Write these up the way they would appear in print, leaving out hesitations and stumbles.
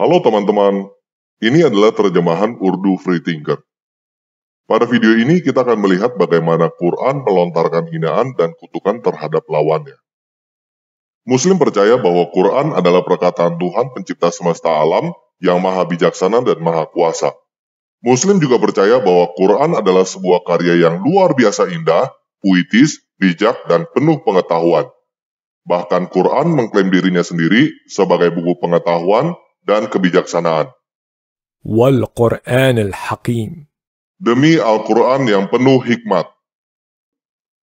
Halo teman-teman, ini adalah terjemahan Urdu Free Thinker. Pada video ini kita akan melihat bagaimana Quran melontarkan hinaan dan kutukan terhadap lawannya. Muslim percaya bahwa Quran adalah perkataan Tuhan pencipta semesta alam yang maha bijaksana dan maha kuasa. Muslim juga percaya bahwa Quran adalah sebuah karya yang luar biasa indah, puitis, bijak, dan penuh pengetahuan. Bahkan Quran mengklaim dirinya sendiri sebagai buku pengetahuan dan kebijaksanaan. والقرآن الحكيم. Demi Al-Quran yang penuh hikmat.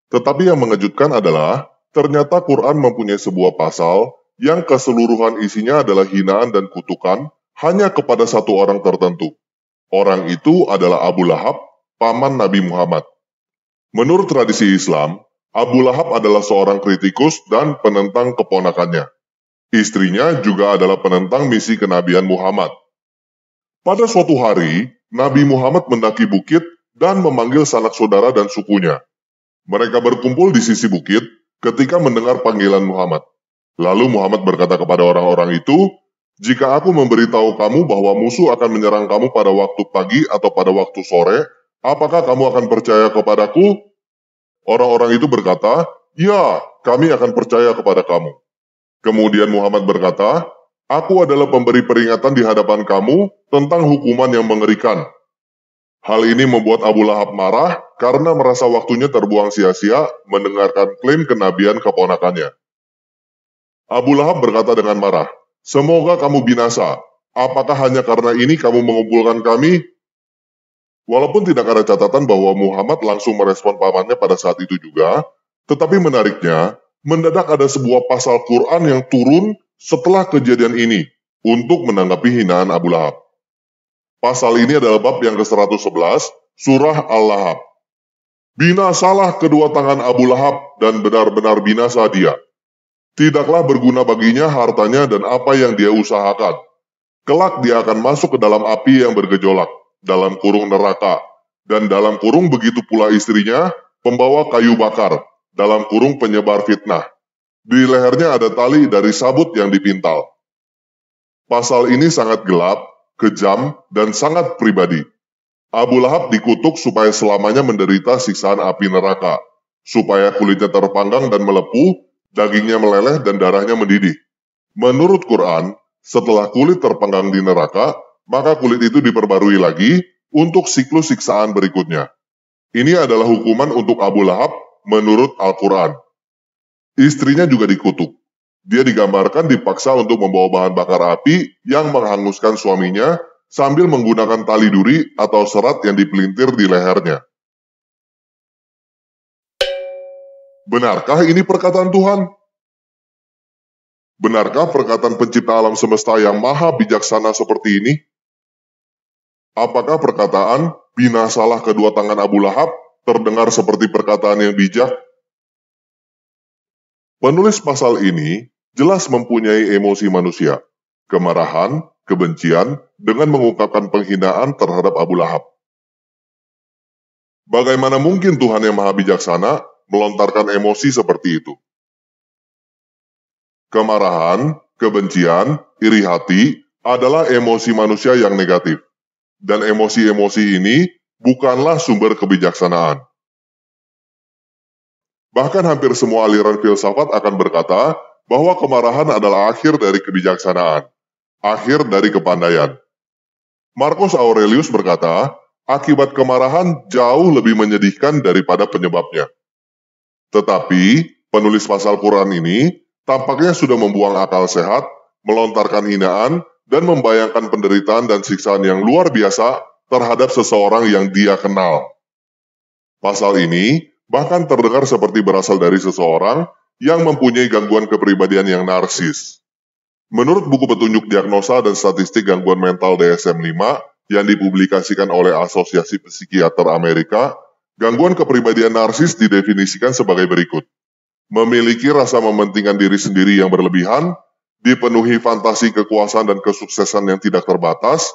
Tetapi yang mengejutkan adalah, ternyata Quran mempunyai sebuah pasal yang keseluruhan isinya adalah hinaan dan kutukan hanya kepada satu orang tertentu. Orang itu adalah Abu Lahab, paman Nabi Muhammad. Menurut tradisi Islam, Abu Lahab adalah seorang kritikus dan penentang keponakannya. Istrinya juga adalah penentang misi kenabian Muhammad. Pada suatu hari, Nabi Muhammad mendaki bukit dan memanggil sanak saudara dan sukunya. Mereka berkumpul di sisi bukit ketika mendengar panggilan Muhammad. Lalu Muhammad berkata kepada orang-orang itu, "Jika aku memberitahu kamu bahwa musuh akan menyerang kamu pada waktu pagi atau pada waktu sore, apakah kamu akan percaya kepadaku?" Orang-orang itu berkata, "Ya, kami akan percaya kepada kamu." Kemudian Muhammad berkata, "Aku adalah pemberi peringatan di hadapan kamu tentang hukuman yang mengerikan." Hal ini membuat Abu Lahab marah karena merasa waktunya terbuang sia-sia mendengarkan klaim kenabian keponakannya. Abu Lahab berkata dengan marah, "Semoga kamu binasa. Apakah hanya karena ini kamu mengumpulkan kami?" Walaupun tidak ada catatan bahwa Muhammad langsung merespon pamannya pada saat itu juga, tetapi menariknya, mendadak ada sebuah pasal Quran yang turun setelah kejadian ini untuk menanggapi hinaan Abu Lahab. Pasal ini adalah bab yang ke-111, surah Al-Lahab. Binasalah kedua tangan Abu Lahab dan benar-benar binasa dia. Tidaklah berguna baginya hartanya dan apa yang dia usahakan. Kelak dia akan masuk ke dalam api yang bergejolak, dalam kurung neraka, dan dalam kurung begitu pula istrinya, pembawa kayu bakar, dalam kurung penyebar fitnah. Di lehernya ada tali dari sabut yang dipintal. Pasal ini sangat gelap, kejam, dan sangat pribadi. Abu Lahab dikutuk supaya selamanya menderita siksaan api neraka, supaya kulitnya terpanggang dan melepuh, dagingnya meleleh dan darahnya mendidih. Menurut Quran, setelah kulit terpanggang di neraka, maka kulit itu diperbarui lagi untuk siklus siksaan berikutnya. Ini adalah hukuman untuk Abu Lahab menurut Al-Quran. Istrinya juga dikutuk. Dia digambarkan dipaksa untuk membawa bahan bakar api yang menghanguskan suaminya sambil menggunakan tali duri atau serat yang dipelintir di lehernya. Benarkah ini perkataan Tuhan? Benarkah perkataan pencipta alam semesta yang maha bijaksana seperti ini? Apakah perkataan binasalah kedua tangan Abu Lahab terdengar seperti perkataan yang bijak? Penulis pasal ini jelas mempunyai emosi manusia, kemarahan, kebencian, dengan mengungkapkan penghinaan terhadap Abu Lahab. Bagaimana mungkin Tuhan yang maha bijaksana melontarkan emosi seperti itu? Kemarahan, kebencian, iri hati adalah emosi manusia yang negatif. Dan emosi-emosi ini bukanlah sumber kebijaksanaan. Bahkan hampir semua aliran filsafat akan berkata bahwa kemarahan adalah akhir dari kebijaksanaan, akhir dari kepandaian. Marcus Aurelius berkata, akibat kemarahan jauh lebih menyedihkan daripada penyebabnya. Tetapi, penulis pasal Quran ini tampaknya sudah membuang akal sehat, melontarkan hinaan, dan membayangkan penderitaan dan siksaan yang luar biasa terhadap seseorang yang dia kenal. Pasal ini bahkan terdengar seperti berasal dari seseorang yang mempunyai gangguan kepribadian yang narsis. Menurut buku petunjuk diagnosa dan statistik gangguan mental DSM-5 yang dipublikasikan oleh Asosiasi Psikiater Amerika, gangguan kepribadian narsis didefinisikan sebagai berikut. Memiliki rasa mementingkan diri sendiri yang berlebihan, dipenuhi fantasi kekuasaan dan kesuksesan yang tidak terbatas,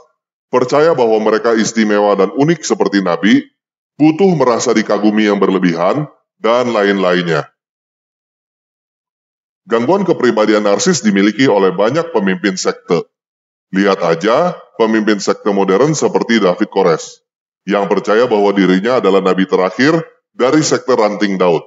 percaya bahwa mereka istimewa dan unik seperti Nabi, butuh merasa dikagumi yang berlebihan, dan lain-lainnya. Gangguan kepribadian narsis dimiliki oleh banyak pemimpin sekte. Lihat aja pemimpin sekte modern seperti David Kores, yang percaya bahwa dirinya adalah nabi terakhir dari sekte ranting Daud.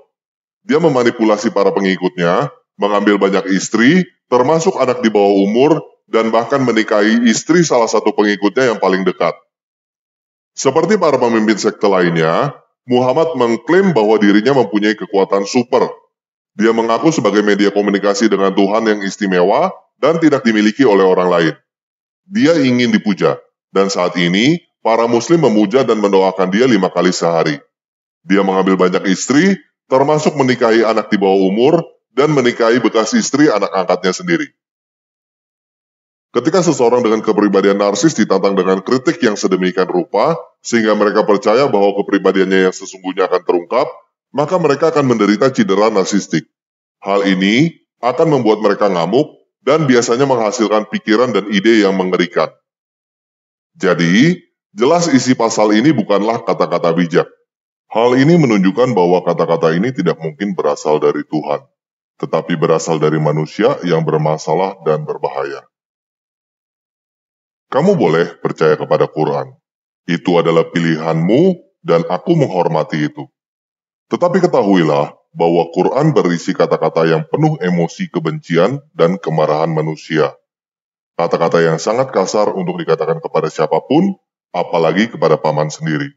Dia memanipulasi para pengikutnya, mengambil banyak istri, termasuk anak di bawah umur, dan bahkan menikahi istri salah satu pengikutnya yang paling dekat. Seperti para pemimpin sekte lainnya, Muhammad mengklaim bahwa dirinya mempunyai kekuatan super. Dia mengaku sebagai media komunikasi dengan Tuhan yang istimewa dan tidak dimiliki oleh orang lain. Dia ingin dipuja, dan saat ini para muslim memuja dan mendoakan dia 5 kali sehari. Dia mengambil banyak istri, termasuk menikahi anak di bawah umur, dan menikahi bekas istri anak angkatnya sendiri. Ketika seseorang dengan kepribadian narsis ditantang dengan kritik yang sedemikian rupa, sehingga mereka percaya bahwa kepribadiannya yang sesungguhnya akan terungkap, maka mereka akan menderita cedera narsistik. Hal ini akan membuat mereka ngamuk, dan biasanya menghasilkan pikiran dan ide yang mengerikan. Jadi, jelas isi pasal ini bukanlah kata-kata bijak. Hal ini menunjukkan bahwa kata-kata ini tidak mungkin berasal dari Tuhan, tetapi berasal dari manusia yang bermasalah dan berbahaya. Kamu boleh percaya kepada Quran. Itu adalah pilihanmu dan aku menghormati itu. Tetapi ketahuilah bahwa Quran berisi kata-kata yang penuh emosi kebencian dan kemarahan manusia. Kata-kata yang sangat kasar untuk dikatakan kepada siapapun, apalagi kepada paman sendiri.